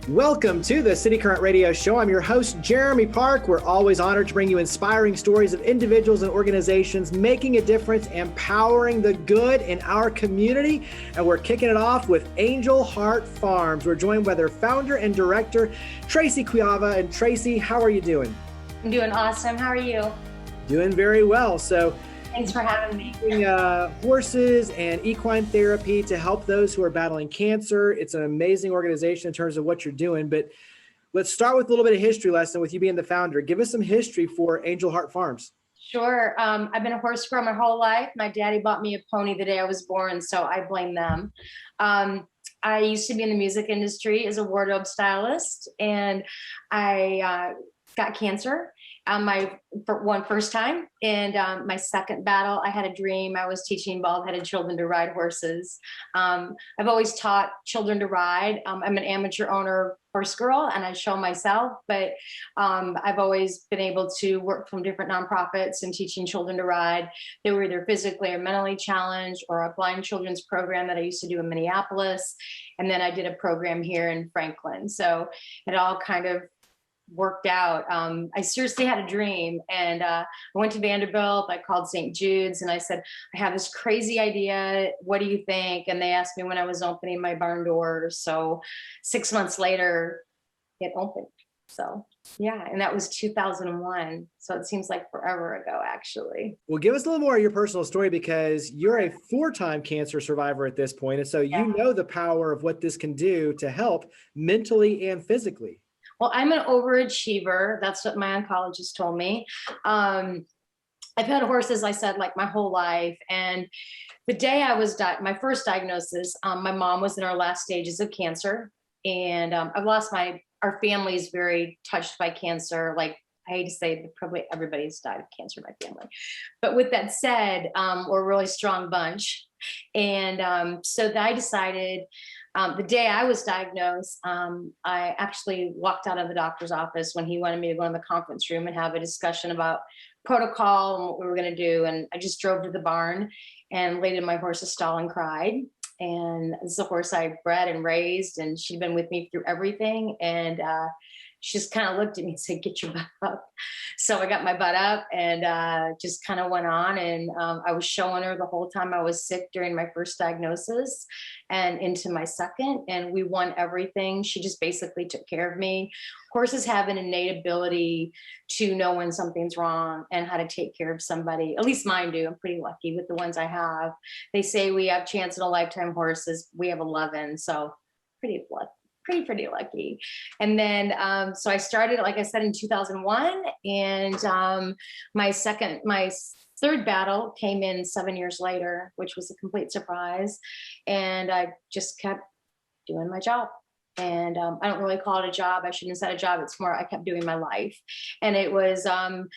Welcome to the City Current Radio Show. I'm your host, Jeremy Park. We're always honored to bring you inspiring stories of individuals and organizations making a difference, empowering the good in our community. And we're kicking it off with Angel Heart Farms. We're joined by their founder and director, Tracy Kujawa. And Tracy, how are you doing? I'm doing awesome. How are you? Doing very well. So, thanks for having me. Horses and equine therapy to help those who are battling cancer. It's an amazing organization in terms of what you're doing. But let's start with a little bit of history lesson with you being the founder. Give us some history for Angel Heart Farms. Sure. I've been a horse girl my whole life. My daddy bought me a pony the day I was born, so I blame them. I used to be in the music industry as a wardrobe stylist, and I got cancer. My first time, and my second battle, I had a dream. I was teaching bald-headed children to ride horses. I've always taught children to ride. I'm an amateur owner horse girl, and I show myself, but I've always been able to work from different nonprofits and teaching children to ride. They were either physically or mentally challenged, or a blind children's program that I used to do in Minneapolis. And then I did a program here in Franklin. So it all kind of worked out. I seriously had a dream, and I went to Vanderbilt. I called St. Jude's and I said, I have this crazy idea. What do you think? And they asked me when I was opening my barn doors. So 6 months later, it opened. So yeah, and that was 2001. So it seems like forever ago, actually. Well, give us a little more of your personal story, because you're a 4-time cancer survivor at this point. And so you know the power of what this can do to help mentally and physically. Well, I'm an overachiever. That's what my oncologist told me. I've had horses, I said, like my whole life. And the day I was my first diagnosis, my mom was in her last stages of cancer. And I've lost our family's very touched by cancer. Like, I hate to say that probably everybody's died of cancer in my family. But with that said, we're a really strong bunch. And so I decided, the day I was diagnosed, I actually walked out of the doctor's office when he wanted me to go in the conference room and have a discussion about protocol and what we were going to do. And I just drove to the barn and laid in my horse's stall and cried. And this is a horse I bred and raised, and she'd been with me through everything. And she just kind of looked at me and said, get your butt up. So I got my butt up and just kind of went on. And I was showing her the whole time I was sick during my first diagnosis and into my second. And we won everything. She just basically took care of me. Horses have an innate ability to know when something's wrong and how to take care of somebody. At least mine do. I'm pretty lucky with the ones I have. They say we have chance in a lifetime horses. We have 11. So pretty lucky. Pretty lucky. And then, so I started, like I said, in 2001, and my third battle came in 7 years later, which was a complete surprise. And I just kept doing my job. And I don't really call it a job. I shouldn't have said a job. It's more, I kept doing my life. And it was 8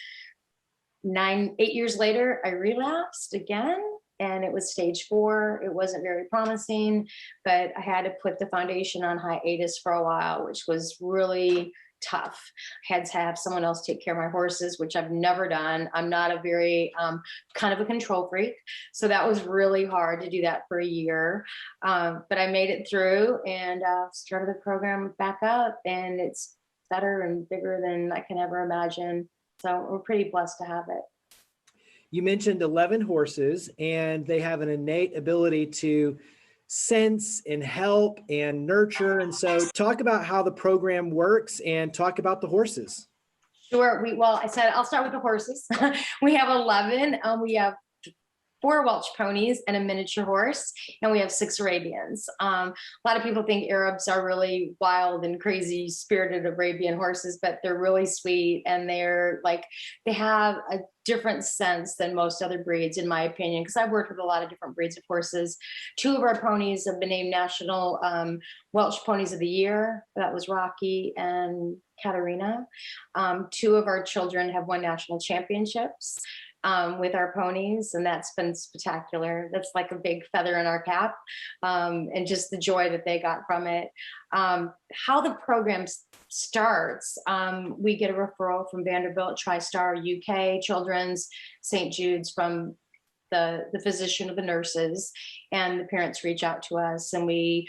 years later, I relapsed again. And it was stage 4. It wasn't very promising, but I had to put the foundation on hiatus for a while, which was really tough. I had to have someone else take care of my horses, which I've never done. I'm not a very kind of a control freak. So that was really hard to do that for a year. But I made it through and started the program back up, and it's better and bigger than I can ever imagine. So we're pretty blessed to have it. You mentioned 11 horses, and they have an innate ability to sense and help and nurture. And so talk about how the program works and talk about the horses. Sure. I said, I'll start with the horses. We have 11. We have 4 Welsh ponies and a miniature horse, and we have 6 Arabians. A lot of people think Arabs are really wild and crazy spirited Arabian horses, but they're really sweet, and they have a different sense than most other breeds, in my opinion, because I've worked with a lot of different breeds of horses. 2 of our ponies have been named National Welsh Ponies of the Year. That was Rocky and Katarina. 2 of our children have won national championships with our ponies, and that's been spectacular. That's like a big feather in our cap, and just the joy that they got from it. How the program starts, we get a referral from Vanderbilt, TriStar UK, Children's, St. Jude's, from the physician or the nurses, and the parents reach out to us, and we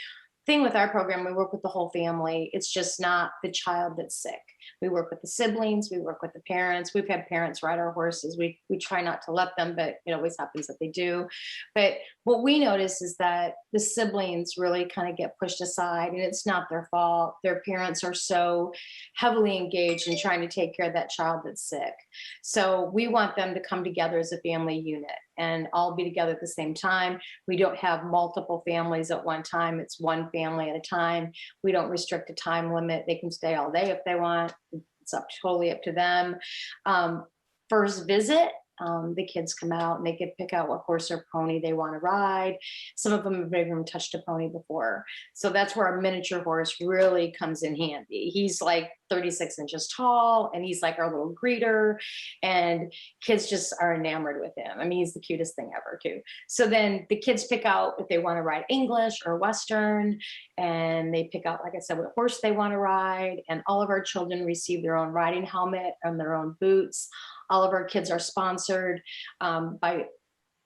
thing with our program, we work with the whole family. It's just not the child that's sick. We work with the siblings, we work with the parents. We've had parents ride our horses. We try not to let them, but it always happens that they do. But what we notice is that the siblings really kind of get pushed aside, and it's not their fault. Their parents are so heavily engaged in trying to take care of that child that's sick. So we want them to come together as a family unit and all be together at the same time. We don't have multiple families at one time. It's one family at a time. We don't restrict a time limit. They can stay all day if they want. It's totally up to them. First visit, the kids come out and they can pick out what horse or pony they want to ride. Some of them have never even touched a pony before. So that's where our miniature horse really comes in handy. He's like 36 inches tall, and he's like our little greeter, and kids just are enamored with him. I mean, he's the cutest thing ever too. So then the kids pick out if they want to ride English or Western, and they pick out, like I said, what horse they want to ride. And all of our children receive their own riding helmet and their own boots. All of our kids are sponsored by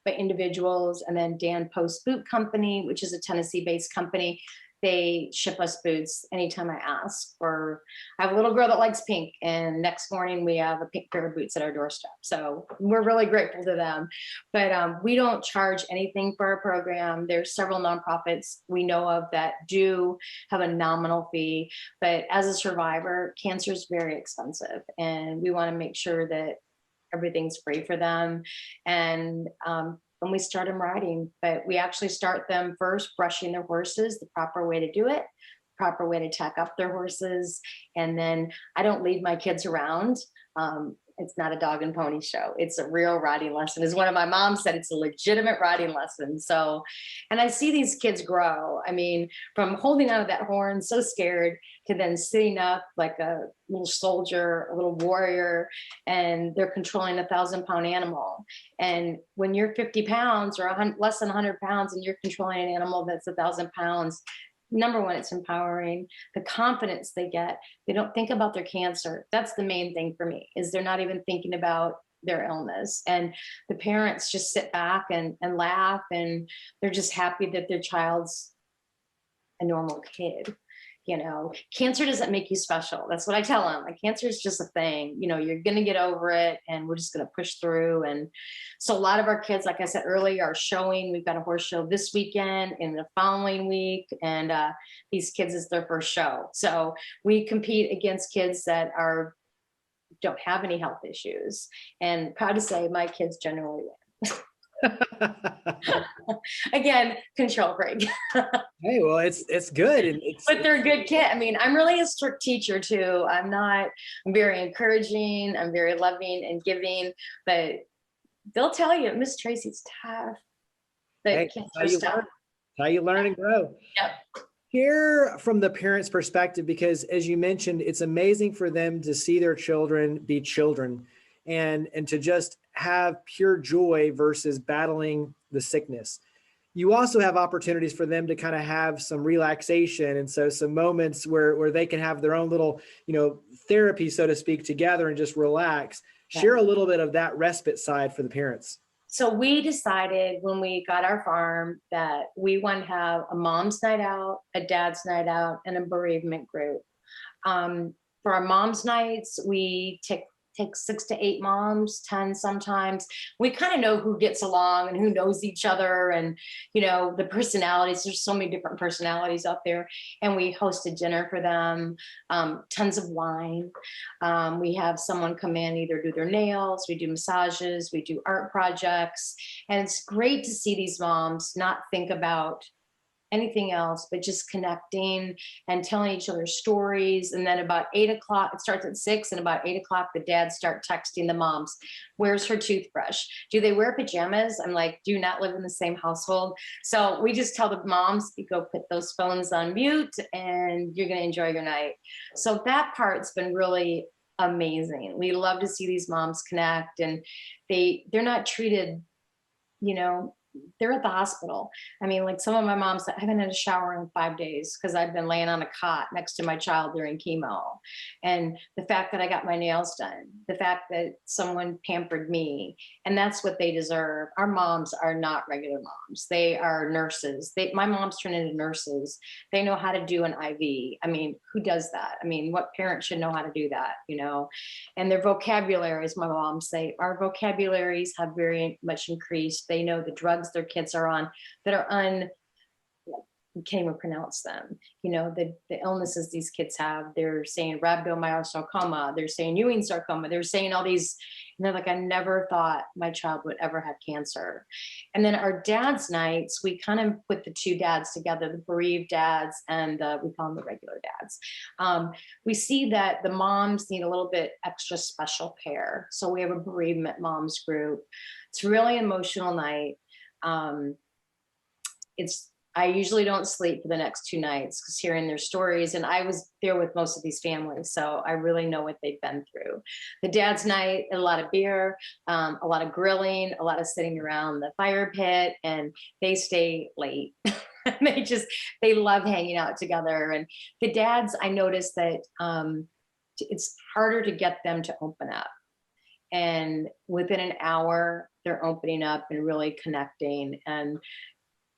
individuals. And then Dan Post Boot Company, which is a Tennessee-based company, they ship us boots anytime I ask. Or I have a little girl that likes pink, and next morning we have a pink pair of boots at our doorstep. So we're really grateful to them. But we don't charge anything for our program. There's several nonprofits we know of that do have a nominal fee. But as a survivor, cancer is very expensive, and we want to make sure that everything's free for them. And when we start them riding, but we actually start them first brushing their horses, the proper way to do it, proper way to tack up their horses. And then I don't lead my kids around. It's not a dog and pony show. It's a real riding lesson. As one of my moms said, it's a legitimate riding lesson. So, and I see these kids grow. I mean, from holding out of that horn, so scared, to then sitting up like a little soldier, a little warrior, and they're controlling a 1,000-pound animal. And when you're 50 pounds or less than 100 pounds and you're controlling an animal that's 1,000 pounds, number one, it's empowering. The confidence they get, they don't think about their cancer. That's the main thing for me, is they're not even thinking about their illness. And the parents just sit back and laugh, and they're just happy that their child's a normal kid. You know, cancer doesn't make you special. That's what I tell them. Like, cancer is just a thing. You know, you're going to get over it, and we're just going to push through. And so a lot of our kids, like I said earlier, are showing. We've got a horse show this weekend and the following week. And these kids is their first show. So we compete against kids that don't have any health issues. And proud to say my kids generally win. Again, control freak. Hey, well, it's good. And but they're a good kid. I mean, I'm really a strict teacher too. I'm very encouraging. I'm very loving and giving, but they'll tell you, Miss Tracy's tough. But how you learn and grow. Yep. Hear from the parents' perspective, because as you mentioned, it's amazing for them to see their children be children, and to just have pure joy versus battling the sickness. You also have opportunities for them to kind of have some relaxation. And so some moments where they can have their own little, therapy, so to speak, together and just relax. Yeah. Share a little bit of that respite side for the parents. So we decided when we got our farm that we want to have a mom's night out, a dad's night out, and a bereavement group. For our mom's nights, we take 6 to 8 moms, 10 sometimes. We kind of know who gets along and who knows each other, and the personalities. There's so many different personalities out there. And we host a dinner for them, tons of wine. We have someone come in, either do their nails, we do massages, we do art projects. And it's great to see these moms not think about anything else, but just connecting and telling each other stories. And then about 8 o'clock, it starts at 6, and about 8 o'clock, the dads start texting the moms, where's her toothbrush? Do they wear pajamas? I'm like, do you not live in the same household? So we just tell the moms, you go put those phones on mute and you're going to enjoy your night. So that part's been really amazing. We love to see these moms connect, and they're not treated, they're at the hospital. I mean, like some of my moms said, I haven't had a shower in 5 days because I've been laying on a cot next to my child during chemo. And the fact that I got my nails done, the fact that someone pampered me, and that's what they deserve. Our moms are not regular moms. They are nurses. My moms turn into nurses. They know how to do an IV. I mean, who does that? I mean, what parent should know how to do that, you know? And their vocabularies, my moms say, our vocabularies have very much increased. They know the drugs their kids are on that are you can't even pronounce them. You know, the illnesses these kids have. They're saying rhabdomyosarcoma. They're saying Ewing sarcoma. They're saying all these, and they're like, I never thought my child would ever have cancer. And then our dad's nights, we kind of put the two dads together, the bereaved dads and we call them the regular dads. We see that the moms need a little bit extra special care. So we have a bereavement moms group. It's really emotional night. I usually don't sleep for the next 2 nights because hearing their stories, and I was there with most of these families, so I really know what they've been through. The dad's night, a lot of beer, a lot of grilling, a lot of sitting around the fire pit, and they stay late. They love hanging out together. And the dads, I noticed that it's harder to get them to open up. And within an hour, they're opening up and really connecting. And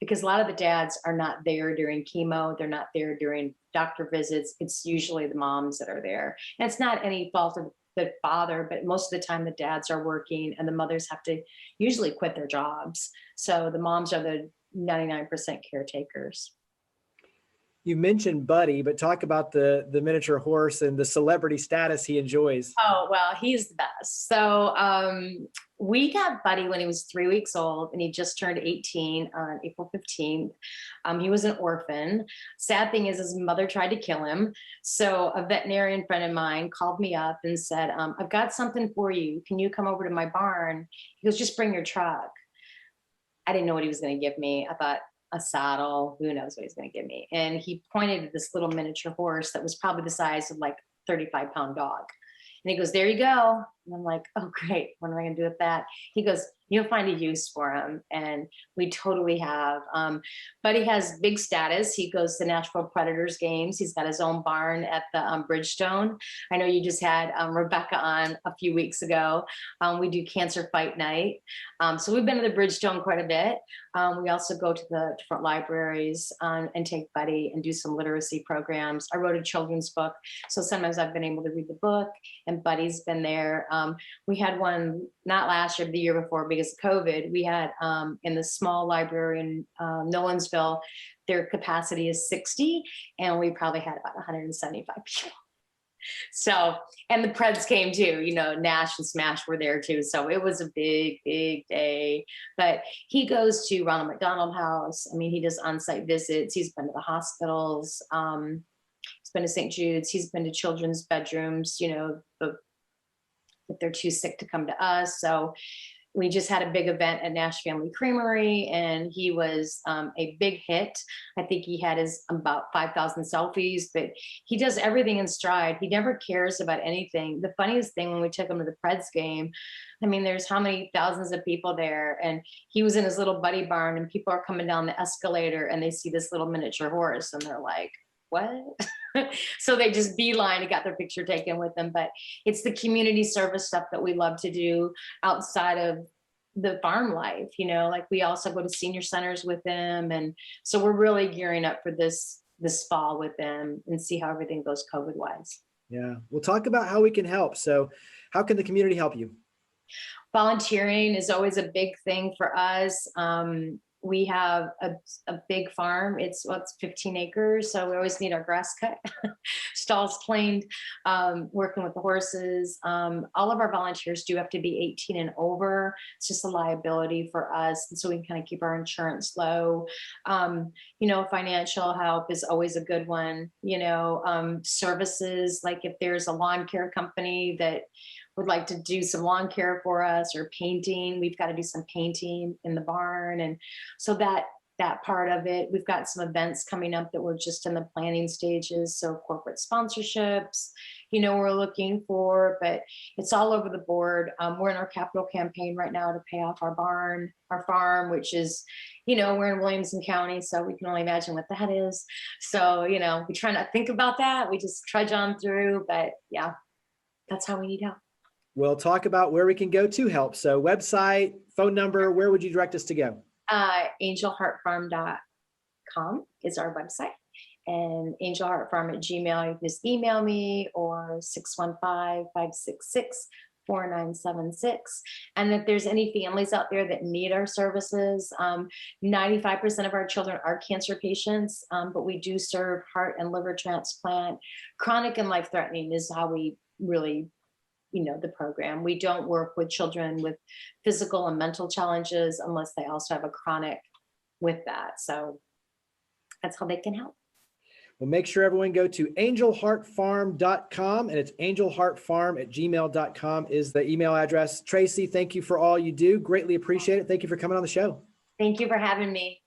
because a lot of the dads are not there during chemo, they're not there during doctor visits. It's usually the moms that are there. And it's not any fault of the father, but most of the time the dads are working and the mothers have to usually quit their jobs. So the moms are the 99% caretakers. You mentioned Buddy, but talk about the miniature horse and the celebrity status he enjoys. Oh, well, he's the best. So we got Buddy when he was 3 weeks old, and he just turned 18 on April 15th. He was an orphan. Sad thing is his mother tried to kill him. So a veterinarian friend of mine called me up and said, I've got something for you. Can you come over to my barn? He goes, just bring your truck. I didn't know what he was going to give me. I thought, a saddle, who knows what he's going to give me. And he pointed at this little miniature horse that was probably the size of like 35-pound dog. And he goes, there you go. And I'm like, oh, great. What am I going to do with that? He goes, you'll find a use for him. And we totally have. But he has big status. He goes to Nashville Predators games. He's got his own barn at the Bridgestone. I know you just had Rebecca on a few weeks ago. We do cancer fight night. So we've been to the Bridgestone quite a bit. We also go to the different libraries and take Buddy and do some literacy programs. I wrote a children's book. So sometimes I've been able to read the book and Buddy's been there. We had one, not last year, but the year before, because of COVID, we had in the small library in Nolensville, their capacity is 60, and we probably had about 175 people. So, and the Preds came too, you know, Nash and Smash were there too. So it was a big, big day. But he goes to Ronald McDonald House. I mean, he does on-site visits. He's been to the hospitals. He's been to St. Jude's. He's been to children's bedrooms, you know, if they're too sick to come to us. So we just had a big event at Nash Family Creamery, and he was a big hit. I think he had his about 5,000 selfies, but he does everything in stride. He never cares about anything. The funniest thing when we took him to the Preds game, I mean, there's how many thousands of people there, and he was in his little Buddy barn, and people are coming down the escalator and they see this little miniature horse and they're like, what? So they just beeline and got their picture taken with them. But it's the community service stuff that we love to do outside of the farm life, you know, like we also go to senior centers with them. And so we're really gearing up for this fall with them and see how everything goes COVID wise. Yeah. We'll talk about how we can help. So how can the community help you? Volunteering is always a big thing for us. We have a big farm. It's 15 acres. So we always need our grass cut, stalls cleaned, working with the horses. All of our volunteers do have to be 18 and over. It's just a liability for us. And so we can kind of keep our insurance low. You know, financial help is always a good one. You know, services, like if there's a lawn care company that would like to do some lawn care for us or painting, we've got to do some painting in the barn. And so that that part of it. We've got some events coming up that we're just in the planning stages. So corporate sponsorships, we're looking for, but it's all over the board. We're in our capital campaign right now to pay off our farm, which is, we're in Williamson County, so we can only imagine what that is. So, we try not to think about that. We just trudge on through, but yeah, that's how we need help. We'll talk about where we can go to help. So website, phone number, where would you direct us to go? Angelheartfarm.com is our website, and angelheartfarm@gmail. You can just email me, or 615-566-4976. And if there's any families out there that need our services, 95% of our children are cancer patients, but we do serve heart and liver transplant. Chronic and life-threatening is how we really the program. We don't work with children with physical and mental challenges unless they also have a chronic with that. So that's how they can help. Well, make sure everyone go to angelheartfarm.com, and it's angelheartfarm@gmail.com is the email address. Tracy, thank you for all you do. Greatly appreciate it. Thank you for coming on the show. Thank you for having me.